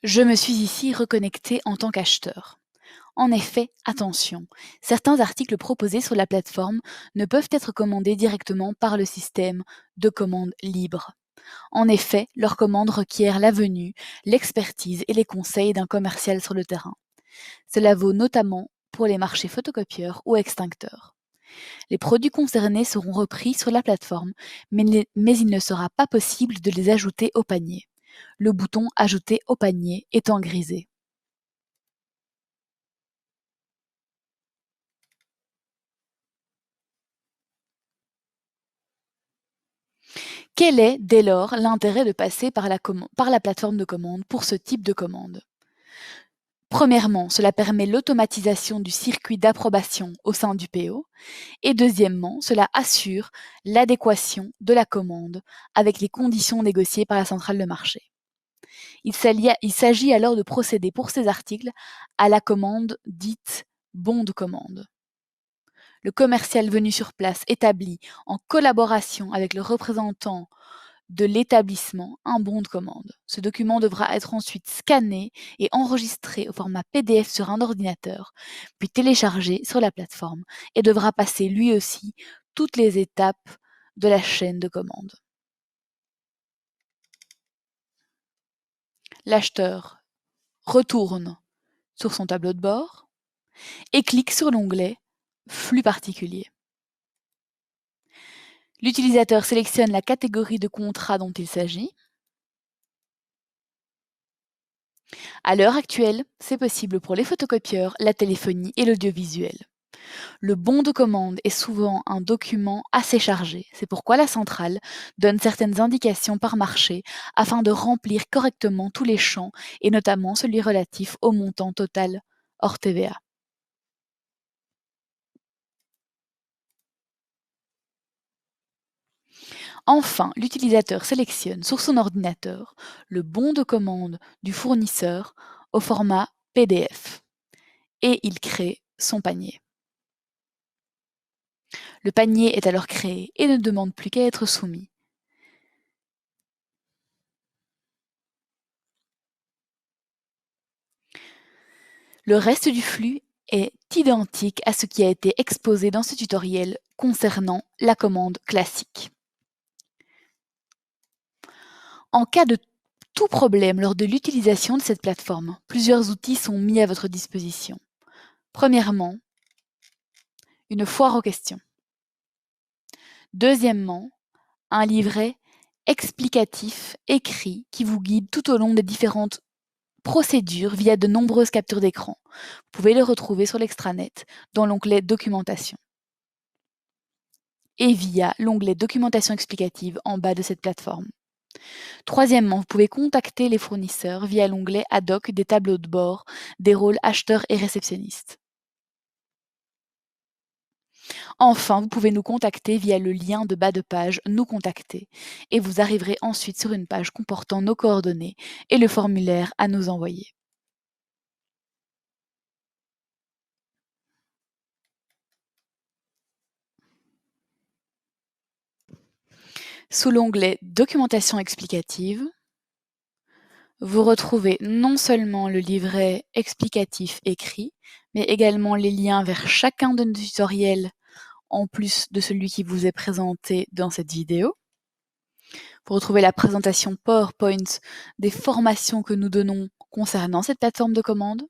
Je me suis ici reconnecté en tant qu'acheteur. En effet, attention, certains articles proposés sur la plateforme ne peuvent être commandés directement par le système de commande libre. En effet, leur commande requiert la venue, l'expertise et les conseils d'un commercial sur le terrain. Cela vaut notamment pour les marchés photocopieurs ou extincteurs. Les produits concernés seront repris sur la plateforme, mais il ne sera pas possible de les ajouter au panier. Le bouton Ajouter au panier étant grisé. Quel est, dès lors, l'intérêt de passer par la plateforme de commande pour ce type de commande? Premièrement, cela permet l'automatisation du circuit d'approbation au sein du PO. Et deuxièmement, cela assure l'adéquation de la commande avec les conditions négociées par la centrale de marché. Il s'agit alors de procéder pour ces articles à la commande dite bon de commande. Le commercial venu sur place établit, en collaboration avec le représentant de l'établissement, un bon de commande. Ce document devra être ensuite scanné et enregistré au format PDF sur un ordinateur, puis téléchargé sur la plateforme et devra passer lui aussi toutes les étapes de la chaîne de commande. L'acheteur retourne sur son tableau de bord et clique sur l'onglet Flux particulier. L'utilisateur sélectionne la catégorie de contrat dont il s'agit. À l'heure actuelle, c'est possible pour les photocopieurs, la téléphonie et l'audiovisuel. Le bon de commande est souvent un document assez chargé. C'est pourquoi la centrale donne certaines indications par marché afin de remplir correctement tous les champs et notamment celui relatif au montant total hors TVA. Enfin, l'utilisateur sélectionne sur son ordinateur le bon de commande du fournisseur au format PDF et il crée son panier. Le panier est alors créé et ne demande plus qu'à être soumis. Le reste du flux est identique à ce qui a été exposé dans ce tutoriel concernant la commande classique. En cas de tout problème lors de l'utilisation de cette plateforme, plusieurs outils sont mis à votre disposition. Premièrement, une foire aux questions. Deuxièmement, un livret explicatif écrit qui vous guide tout au long des différentes procédures via de nombreuses captures d'écran. Vous pouvez le retrouver sur l'extranet dans l'onglet Documentation et via l'onglet Documentation explicative en bas de cette plateforme. Troisièmement, vous pouvez contacter les fournisseurs via l'onglet Ad hoc des tableaux de bord des rôles acheteur et réceptionniste. Enfin, vous pouvez nous contacter via le lien de bas de page Nous contacter et vous arriverez ensuite sur une page comportant nos coordonnées et le formulaire à nous envoyer. Sous l'onglet Documentation explicative, vous retrouvez non seulement le livret explicatif écrit, mais également les liens vers chacun de nos tutoriels en plus de celui qui vous est présenté dans cette vidéo. Vous retrouvez la présentation PowerPoint des formations que nous donnons concernant cette plateforme de commande.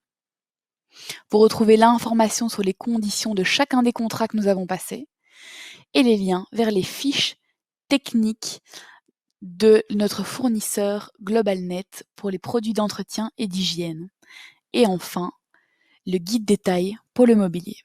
Vous retrouvez l'information sur les conditions de chacun des contrats que nous avons passés et les liens vers les fiches techniques de notre fournisseur GlobalNet pour les produits d'entretien et d'hygiène. Et enfin, le guide détail pour le mobilier.